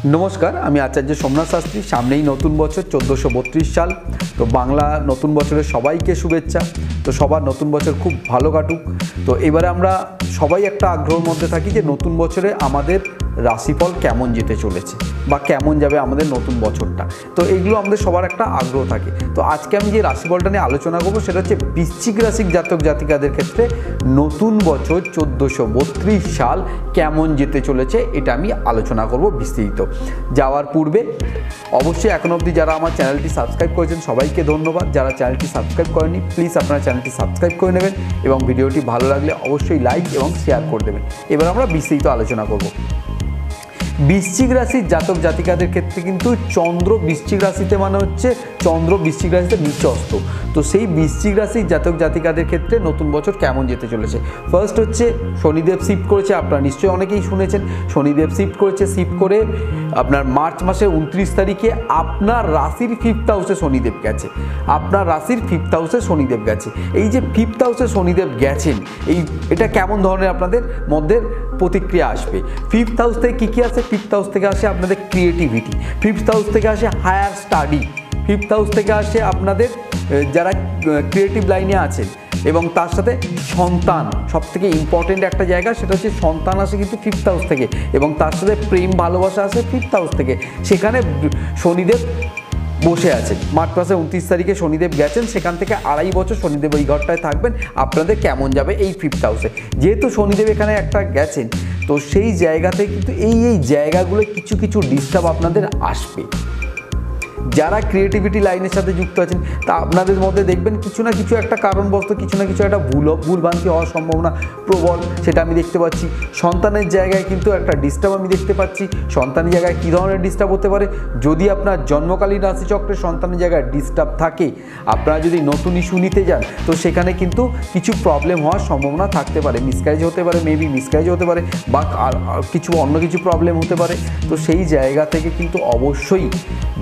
নমস্কার, আমি আচার্য সোমনাথ শাস্ত্রী। সামনেই নতুন বছর 1432 সাল। তো বাংলা নতুন বছরের সবাইকে শুভেচ্ছা। তো সবার নতুন বছর খুব ভালো কাটুক। তো এবারে আমরা সবাই একটা আগ্রহের মধ্যে থাকি যে নতুন বছরে আমাদের রাশিফল কেমন যেতে চলেছে বা কেমন যাবে আমাদের নতুন বছরটা। তো এইগুলো আমাদের সবার একটা আগ্রহ থাকে। তো আজকে আমি যে রাশিফলটা নিয়ে আলোচনা করবো সেটা হচ্ছে বৃশ্চিক রাশির জাতক জাতিকাদের ক্ষেত্রে নতুন বছর 1432 সাল কেমন যেতে চলেছে এটা আমি আলোচনা করব বিস্তারিত। যাওয়ার পূর্বে অবশ্যই এখন অবধি যারা আমার চ্যানেলটি সাবস্ক্রাইব করেছেন সবাইকে ধন্যবাদ। যারা চ্যানেলটি সাবস্ক্রাইব করেনি প্লিজ আপনারা চ্যানেলটি সাবস্ক্রাইব করে নেবেন এবং ভিডিওটি ভালো লাগলে অবশ্যই লাইক এবং শেয়ার করে দেবেন। এবার আমরা বিস্তারিত আলোচনা করব। বৃশ্চিক রাশির জাতক জাতিকাদের ক্ষেত্রে কিন্তু চন্দ্র বৃশ্চিক রাশিতে মানে হচ্ছে চন্দ্র বৃশ্চিক রাশিতে নিচস্ত। তো সেই বৃশ্চিক রাশির জাতক জাতিকাদের ক্ষেত্রে নতুন বছর কেমন যেতে চলেছে। ফার্স্ট হচ্ছে শনিদেব শিফট করেছে, আপনারা নিশ্চয়ই অনেকেই শুনেছেন। শনিদেব শিফট করেছে, শিফট করে আপনার মার্চ মাসের 29 তারিখে আপনার রাশির 5th হাউসে শনিদেব গেছে। আপনার রাশির 5th হাউসে শনিদেব গেছে। এই যে 5th হাউসে শনিদেব গেছেন, এটা কেমন ধরনের আপনাদের মধ্যে প্রতিক্রিয়া আসবে। 5th হাউস থেকে কী কী আসে? 5th হাউস থেকে আসে আপনাদের ক্রিয়েটিভিটি, 5th হাউস থেকে আসে হায়ার স্টাডি, 5th হাউস থেকে আসে আপনাদের যারা ক্রিয়েটিভ লাইনে আছেন এবং তার সাথে সন্তান। সব থেকে ইম্পর্টেন্ট একটা জায়গা সেটা হচ্ছে সন্তান আসে কিন্তু 5th হাউস থেকে এবং তার সাথে প্রেম ভালোবাসা আসে 5th হাউস থেকে। সেখানে শনিদেব বসে আছেন। মার্চ মাসে 29 তারিখে শনিদেব গেছেন, সেখান থেকে 2.5 বছর শনিদেব ওই ঘরটায় থাকবেন। আপনাদের কেমন যাবে এই 5th হাউসে? যেহেতু শনিদেব এখানে একটা গেছেন, তো সেই জায়গাতে কিন্তু এই জায়গাগুলো কিছু কিছু ডিস্টার্ব আপনাদের আসবে। যারা ক্রিয়েটিভিটি লাইনের সাথে যুক্ত আছেন তা আপনাদের মধ্যে দেখবেন কিছু না কিছু একটা কারণবশত কিছু না কিছু একটা ভুলভ্রান্তি হওয়ার সম্ভাবনা প্রবল, সেটা আমি দেখতে পাচ্ছি। সন্তানের জায়গায় কিন্তু একটা ডিস্টার্ব আমি দেখতে পাচ্ছি। সন্তানের জায়গায় কী ধরনের ডিস্টার্ব হতে পারে? যদি আপনার জন্মকালীন রাশিচক্রে সন্তানের জায়গায় ডিস্টার্ব থাকে, আপনারা যদি নতুন ইস্যু নিতে যান তো সেখানে কিন্তু কিছু প্রবলেম হওয়ার সম্ভাবনা থাকতে পারে। মিসক্যারেজ হতে পারে, মেবি মিসক্যারেজ হতে পারে বা কিছু অন্য কিছু প্রবলেম হতে পারে। তো সেই জায়গা থেকে কিন্তু অবশ্যই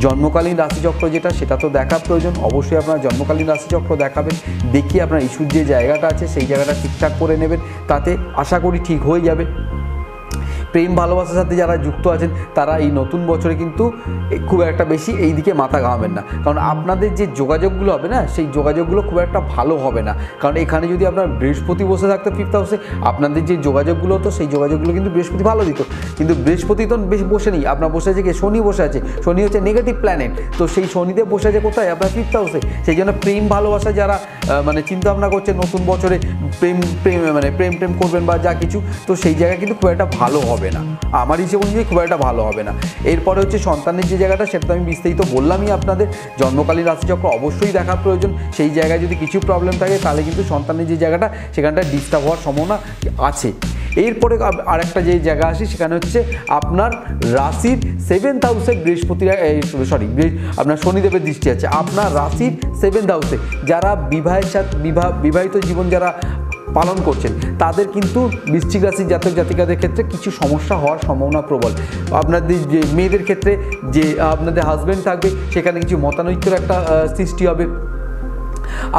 জন্মকালীন রাশিচক্র যেটা সেটা তো দেখা প্রয়োজন। অবশ্যই আপনারা জন্মকালীন রাশিচক্র দেখাবেন, দেখিয়ে আপনার ইস্যুর যে জায়গাটা আছে সেই জায়গাটা ঠিকঠাক করে নেবেন, তাতে আশা করি ঠিক হয়ে যাবে। প্রেম ভালোবাসার সাথে যারা যুক্ত আছেন তারা এই নতুন বছরে কিন্তু খুব একটা বেশি এই দিকে মাথা ঘামাবেন না, কারণ আপনাদের যে যোগাযোগগুলো হবে না সেই যোগাযোগগুলো খুব একটা ভালো হবে না। কারণ এখানে যদি আপনার বৃহস্পতি বসে থাকতো 5th হাউসে, আপনাদের যে যোগাযোগগুলো হতো সেই যোগাযোগগুলো কিন্তু বৃহস্পতি ভালো দিত। কিন্তু বৃহস্পতি তো বেশ বসে নেই, আপনার বসে আছে কি শনি বসে আছে। শনি হচ্ছে নেগেটিভ প্ল্যানেট। তো সেই শনিদেব বসে আছে কোথায়? আপনার 5th হাউসে। সেই জন্য প্রেম ভালোবাসা যারা মানে চিন্তা ভাবনা করছে নতুন বছরে প্রেম করবেন বা যা কিছু, তো সেই জায়গায় কিন্তু খুব একটা ভালো হবে না, আমার হিসেবে অনুযায়ী খুব একটা ভালো হবে না। এরপরে হচ্ছে সন্তানের যে জায়গাটা সেটা তো আমি বিস্তারিত বললামই আপনাদের। জন্মকালীন রাশিচক্র অবশ্যই দেখা প্রয়োজন। সেই জায়গায় যদি কিছু প্রবলেম থাকে তাহলে কিন্তু সন্তানের যে জায়গাটা সেখানটা ডিস্টার্ব হওয়ার সম্ভাবনা আছে। এরপরে আরেকটা যে জায়গা আসে সেখানে হচ্ছে আপনার রাশির 7th হাউসে আপনার শনিদেবের দৃষ্টি আছে। আপনার রাশির 7th হাউসে যারা বিবাহিত জীবন যারা পালন করছেন তাদের কিন্তু বৃশ্চিক রাশির জাতক জাতিকাদের ক্ষেত্রে কিছু সমস্যা হওয়ার সম্ভাবনা প্রবল। আপনাদের যে মেয়েদের ক্ষেত্রে যে আপনাদের হাজব্যান্ড থাকবে সেখানে কিছু মতানৈক্যের একটা সৃষ্টি হবে।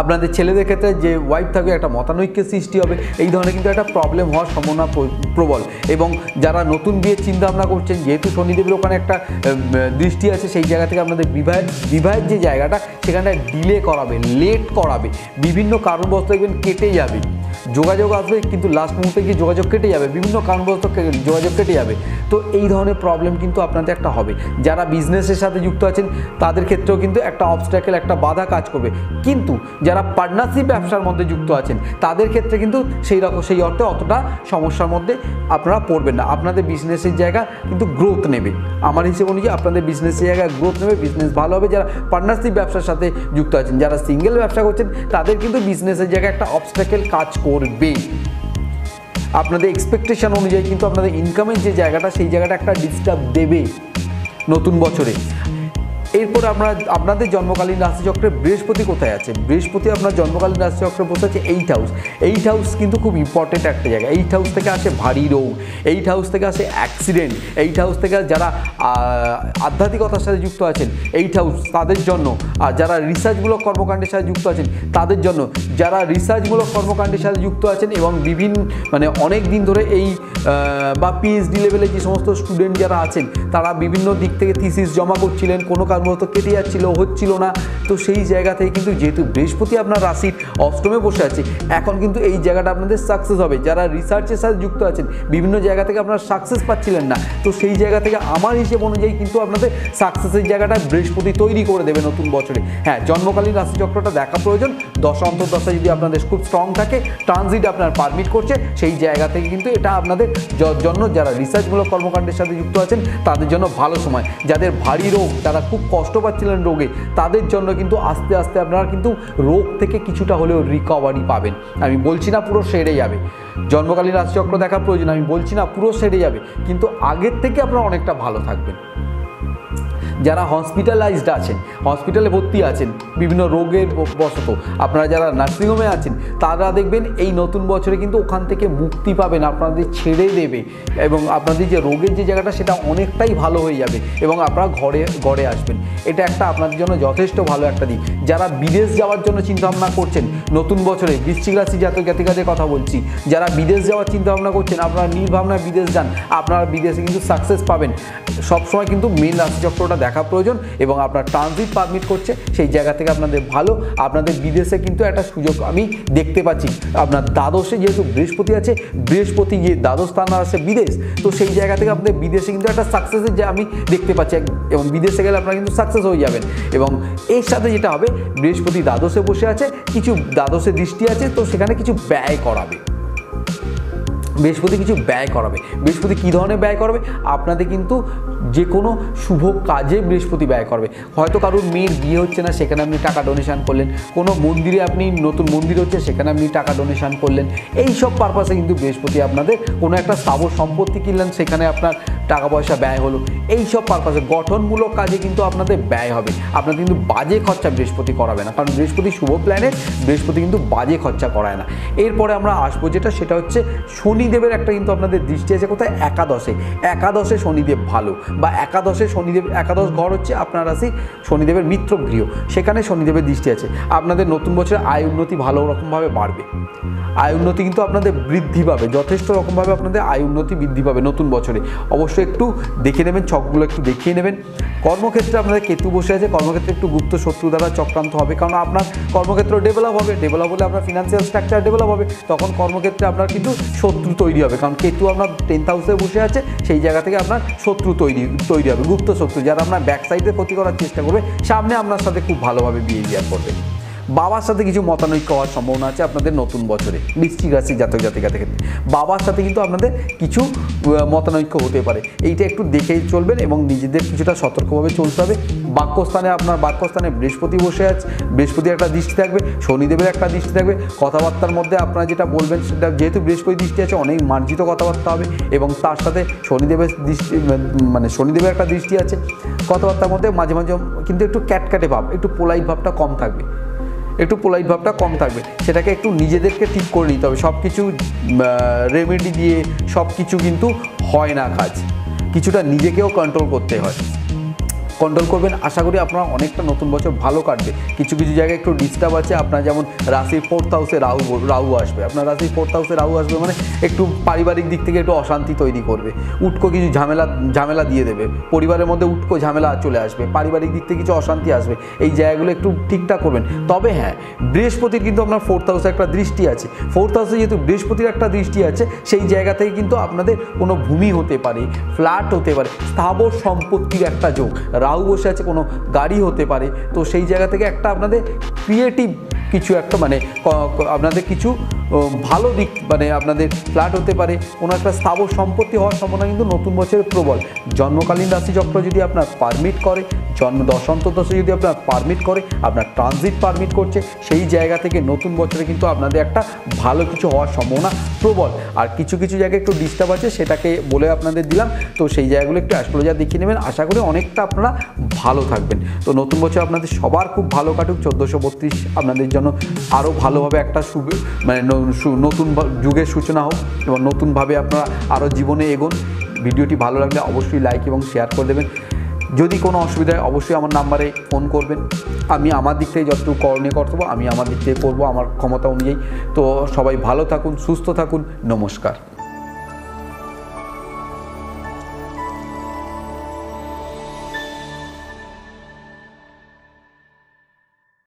আপনাদের ছেলেদের ক্ষেত্রে যে ওয়াইফ থাকবে একটা মতানৈক্যের সৃষ্টি হবে। এই ধরনের কিন্তু একটা প্রবলেম হওয়ার সম্ভাবনা প্রবল। এবং যারা নতুন বিয়ের চিন্তাভাবনা করছেন, যেহেতু শনিদেবের ওখানে একটা দৃষ্টি আছে, সেই জায়গা থেকে আপনাদের বিবাহের যে জায়গাটা সেখানটা ডিলে করাবে, লেট করাবে, বিভিন্ন কারণবশত দেখবেন কেটে যাবে। যোগাযোগ আসবে কিন্তু লাস্ট মুহূর্তে গিয়ে যোগাযোগ কেটে যাবে, বিভিন্ন কারণবশত যোগাযোগ কেটে যাবে। তো এই ধরনের প্রবলেম কিন্তু আপনাদের একটা হবে। যারা বিজনেসের সাথে যুক্ত আছেন তাদের ক্ষেত্রেও কিন্তু একটা অবস্ট্যাকেল, একটা বাধা কাজ করবে। কিন্তু যারা পার্টনারশিপ ব্যবসার মধ্যে যুক্ত আছেন তাদের ক্ষেত্রে কিন্তু সেই অর্থে অতটা সমস্যার মধ্যে আপনারা পড়বেন না। আপনাদের বিজনেসের জায়গা কিন্তু গ্রোথ নেবে, আমার হিসেবে অনুযায়ী আপনাদের বিজনেসের জায়গায় গ্রোথ নেবে, বিজনেস ভালো হবে। যারা পার্টনারশিপ ব্যবসার সাথে যুক্ত আছেন, যারা সিঙ্গেল ব্যবসা করছেন তাদের কিন্তু বিজনেসের জায়গায় একটা অবস্ট্যাকেল কাজ করবে। আপনাদের এক্সপেকটেশন অনুযায়ী কিন্তু আপনাদের ইনকামের যে জায়গাটা সেই জায়গাটা একটা ডিস্টার্ব দেবে নতুন বছরে। এরপর আমরা আপনাদের জন্মকালীন রাশিচক্রে বৃহস্পতি কোথায় আছে? বৃহস্পতি আপনার জন্মকালীন রাশিচক্রে বসে আছে 8 হাউস। 8 হাউস কিন্তু খুব ইম্পর্টেন্ট একটা জায়গা। 8 হাউস থেকে আসে ভারী রোগ, 8 হাউস থেকে আসে অ্যাক্সিডেন্ট, 8 হাউস থেকে যারা আধ্যাত্মিকতার সাথে যুক্ত আছেন 8 হাউস তাদের জন্য, আর যারা রিসার্চমূলক কর্মকাণ্ডের সাথে যুক্ত আছেন তাদের জন্য, যারা রিসার্চমূলক কর্মকাণ্ডের সাথে যুক্ত আছেন এবং বিভিন্ন মানে অনেক দিন ধরে এই বা পিএইচডি লেভেলে যে সমস্ত স্টুডেন্ট যারা আছেন তারা বিভিন্ন দিক থেকে থিসিস জমা করছিলেন, কোনো কারণবশত কেটে যাচ্ছিল, হচ্ছিল না, তো সেই জায়গা থেকে কিন্তু যেহেতু বৃহস্পতি আপনার রাশির অষ্টমে বসে আছে, এখন কিন্তু এই জায়গাটা আপনাদের সাকসেস হবে। যারা রিসার্চের সাথে যুক্ত আছেন বিভিন্ন জায়গা থেকে আপনারা সাকসেস পাচ্ছিলেন না, তো সেই জায়গা থেকে আমার হিসেব অনুযায়ী কিন্তু আপনাদের সাকসেসের জায়গাটা বৃহস্পতি তৈরি করে দেবে নতুন বছরে। হ্যাঁ, জন্মকালীন রাশিচক্রটা দেখা প্রয়োজন। দশা অন্তর্দশা যদি আপনাদের খুব স্ট্রং থাকে, ট্রানজিট আপনার পারমিট করছে, সেই জায়গা থেকে কিন্তু এটা আপনাদের জন্য যারা রিসার্চমূলক কর্মকাণ্ডের সাথে যুক্ত আছেন তাদের জন্য ভালো সময়। যাদের ভারী রোগ, যারা খুব কষ্ট পাচ্ছিলেন রোগে, তাদের জন্য কিন্তু আস্তে আস্তে আপনারা কিন্তু রোগ থেকে কিছুটা হলেও রিকভারি পাবেন। আমি বলছি না পুরো সেরে যাবে, জন্মকালীন রাশিচক্র দেখা প্রয়োজন, আমি বলছি না পুরো সেরে যাবে, কিন্তু আগের থেকে আপনারা অনেকটা ভালো থাকবেন। যারা হসপিটালাইজড আছেন, হসপিটালে ভর্তি আছেন বিভিন্ন রোগের বশত, আপনারা যারা নার্সিংহোমে আছেন তারা দেখবেন এই নতুন বছরে কিন্তু ওখান থেকে মুক্তি পাবেন, আপনাদের ছেড়ে দেবে এবং আপনাদের যে রোগের যে জায়গাটা সেটা অনেকটাই ভালো হয়ে যাবে এবং আপনারা ঘরে আসবেন। এটা একটা আপনাদের জন্য যথেষ্ট ভালো একটা দিক। যারা বিদেশ যাওয়ার জন্য চিন্তাভাবনা করছেন নতুন বছরে, বৃশ্চিক রাশি জাতক জাতিকাদের কথা বলছি, যারা বিদেশ যাওয়ার চিন্তাভাবনা করছেন, আপনারা নির্ভাবনায় বিদেশ যান, আপনারা বিদেশে কিন্তু সাকসেস পাবেন। সবসময় কিন্তু মেন রাশিচক্রটা দেখা প্রয়োজন এবং আপনার ট্রানজিট পারমিট করছে, সেই জায়গা থেকে আপনাদের ভালো। আপনাদের বিদেশে কিন্তু একটা সুযোগ আমি দেখতে পাচ্ছি। আপনার দ্বাদশে যেহেতু বৃহস্পতি আছে, বৃহস্পতি যে দ্বাদশ স্থান আছে বিদেশ, তো সেই জায়গা থেকে আপনাদের বিদেশে কিন্তু একটা সাকসেসের যে আমি দেখতে পাচ্ছি এবং বিদেশে গেলে আপনারা কিন্তু সাকসেস হয়ে যাবেন। এবং এর সাথে যেটা হবে, বৃহস্পতি দ্বাদশে বসে আছে, কিছু দ্বাদশে দৃষ্টি আছে, তো সেখানে কিছু ব্যয় করাবে বৃহস্পতি, কিছু ব্যয় করাবে। বৃহস্পতি কী ধরনের ব্যয় করাবে? আপনাদের কিন্তু যে কোনো শুভ কাজে বৃহস্পতি ব্যয় করবে। হয়তো কারোর মেয়ের বিয়ে হচ্ছে না, সেখানে আপনি টাকা ডোনেশান করলেন, কোনো মন্দিরে আপনি নতুন মন্দির হচ্ছে সেখানে আপনি টাকা ডোনেশান করলেন, এই সব পারপাসে কিন্তু বৃহস্পতি আপনাদের কোনো একটা স্থাবর সম্পত্তি কিনলেন, সেখানে আপনার টাকা পয়সা ব্যয় হলো, এই সব পারপাসে গঠনমূলক কাজে কিন্তু আপনাদের ব্যয় হবে। আপনাদের কিন্তু বাজে খরচা বৃহস্পতি করাবে না, কারণ বৃহস্পতি শুভ প্ল্যানেট, বৃহস্পতি কিন্তু বাজে খরচা করায় না। এরপরে আমরা আসবো যেটা, সেটা হচ্ছে শনিদেবের একটা কিন্তু আপনাদের দৃষ্টি আছে কোথায়? একাদশে। একাদশে শনিদেব ভালো, বা একাদশে শনিদেব, একাদশ ঘর হচ্ছে আপনার রাশি শনিদেবের মিত্র গৃহ, সেখানে শনিদেবের দৃষ্টি আছে। আপনাদের নতুন বছরে আয় উন্নতি ভালো রকমভাবে বাড়বে, আয় উন্নতি কিন্তু আপনাদের বৃদ্ধি পাবে, যথেষ্ট রকমভাবে আপনাদের আয় উন্নতি বৃদ্ধি পাবে নতুন বছরে। অবশ্যই একটু দেখে নেবেন, ছকগুলো একটু দেখিয়ে নেবেন। কর্মক্ষেত্রে আপনাদের কেতু বসে আছে, কর্মক্ষেত্রে একটু গুপ্ত শত্রু দ্বারা চক্রান্ত হবে, কারণ আপনার কর্মক্ষেত্র ডেভেলপ হবে, ডেভেলপ হলে আপনার ফিনান্সিয়াল স্ট্রাকচার ডেভেলপ হবে, তখন কর্মক্ষেত্রে আপনার কিন্তু শত্রু তৈরি হবে, কারণ কেতু আপনার 10th হাউসে বসে আছে, সেই জায়গা থেকে আপনার শত্রু তৈরি হবে, গুপ্ত শত্রু, যারা আপনার ব্যাক সাইডে ক্ষতি করার চেষ্টা করবে, সামনে আপনার সাথে খুব ভালোভাবে বিহেভিয়ার করবে। বাবার সাথে কিছু মতানৈক্য হওয়ার সম্ভাবনা আছে আপনাদের নতুন বছরে, বৃশ্চিক রাশির জাতক জাতিকাদের ক্ষেত্রে বাবার সাথে কিন্তু আপনাদের কিছু মতানৈক্য হতে পারে, এইটা একটু দেখেই চলবেন এবং নিজেদের কিছুটা সতর্কভাবে চলতে হবে। বাক্যস্থানে, আপনার বাক্যস্থানে বৃহস্পতি বসে আছে, বৃহস্পতির একটা দৃষ্টি থাকবে, শনিদেবের একটা দৃষ্টি থাকবে। কথাবার্তার মধ্যে আপনারা যেটা বলবেন সেটা, যেহেতু বৃহস্পতি দৃষ্টি আছে, অনেক মার্জিত কথাবার্তা হবে এবং তার সাথে শনিদেবের দৃষ্টি, মানে শনিদেবের একটা দৃষ্টি আছে, কথাবার্তার মধ্যে মাঝে মাঝে কিন্তু একটু ক্যাটক্যাটে ভাব, একটু পোলাইট ভাবটা কম থাকবে, একটু পোলাইট ভাবটা কম থাকবে, সেটাকে একটু নিজেদেরকে ঠিক করে নিতে হবে। সব কিছু রেমেডি দিয়ে সব কিছু কিন্তু হয় না কাজ, কিছুটা নিজেকেও কন্ট্রোল করতে হয়, কন্ট্রোল করবেন। আশা করি আপনার অনেকটা নতুন বছর ভালো কাটবে। কিছু কিছু জায়গায় একটু ডিস্টার্ব আছে, আপনার যেমন রাশির 4th হাউসে রাহু আসবে, আপনার রাশির 4th হাউসে রাহু আসবে মানে একটু পারিবারিক দিক থেকে একটু অশান্তি তৈরি করবে, উটকো কিছু ঝামেলা দিয়ে দেবে, পরিবারের মধ্যে উটকো ঝামেলা চলে আসবে, পারিবারিক দিক থেকে কিছু অশান্তি আসবে, এই জায়গাগুলো একটু ঠিকঠাক করবেন। তবে হ্যাঁ, বৃহস্পতির কিন্তু আপনার 4th হাউসে একটা দৃষ্টি আছে, 4th হাউসে যেহেতু বৃহস্পতির একটা দৃষ্টি আছে, সেই জায়গা থেকে কিন্তু আপনাদের কোনো ভূমি হতে পারে, ফ্ল্যাট হতে পারে, স্থাবর সম্পত্তির একটা যোগ, রাহু বসে আছে, কোনো গাড়ি হতে পারে, তো সেই জায়গা থেকে একটা আপনাদের ক্রিয়েটিভ কিছু একটা, মানে আপনাদের কিছু ভালো দিক, মানে আপনাদের ফ্ল্যাট হতে পারে, কোনো একটা স্থাবর সম্পত্তি হওয়ার সম্ভাবনা কিন্তু নতুন বছরে প্রবল। জন্মকালীন রাশিচক্র যদি আপনার পারমিট করে, জন্ম দশান্তদশা যদি আপনার পারমিট করে, আপনার ট্রানজিট পারমিট করছে, সেই জায়গা থেকে নতুন বছরে কিন্তু আপনাদের একটা ভালো কিছু হওয়ার সম্ভাবনা প্রবল। আর কিছু কিছু জায়গায় একটু ডিস্টার্ব আছে, সেটাকে বলে আপনাদের দিলাম। তো সেই জায়গাগুলো একটু অ্যাস্ট্রোলজার দেখিয়ে নেবেন, আশা করি অনেকটা আপনারা ভালো থাকবেন। তো নতুন বছর আপনাদের সবার খুব ভালো কাটুক। 1432 আপনাদের জন্য আরও ভালোভাবে একটা মানে নতুন যুগের সূচনা হোক এবং নতুনভাবে আপনারা আরও জীবনে এগোন। ভিডিওটি ভালো লাগলে অবশ্যই লাইক এবং শেয়ার করে দেবেন। যদি কোনো অসুবিধা হয় অবশ্যই আমার নাম্বারে ফোন করবেন। আমি আমার দিক থেকে যতটুকু করণীয় কর্তব্য আমি আমার দিক থেকে করবো, আমার ক্ষমতা অনুযায়ী। তো সবাই ভালো থাকুন, সুস্থ থাকুন, নমস্কার।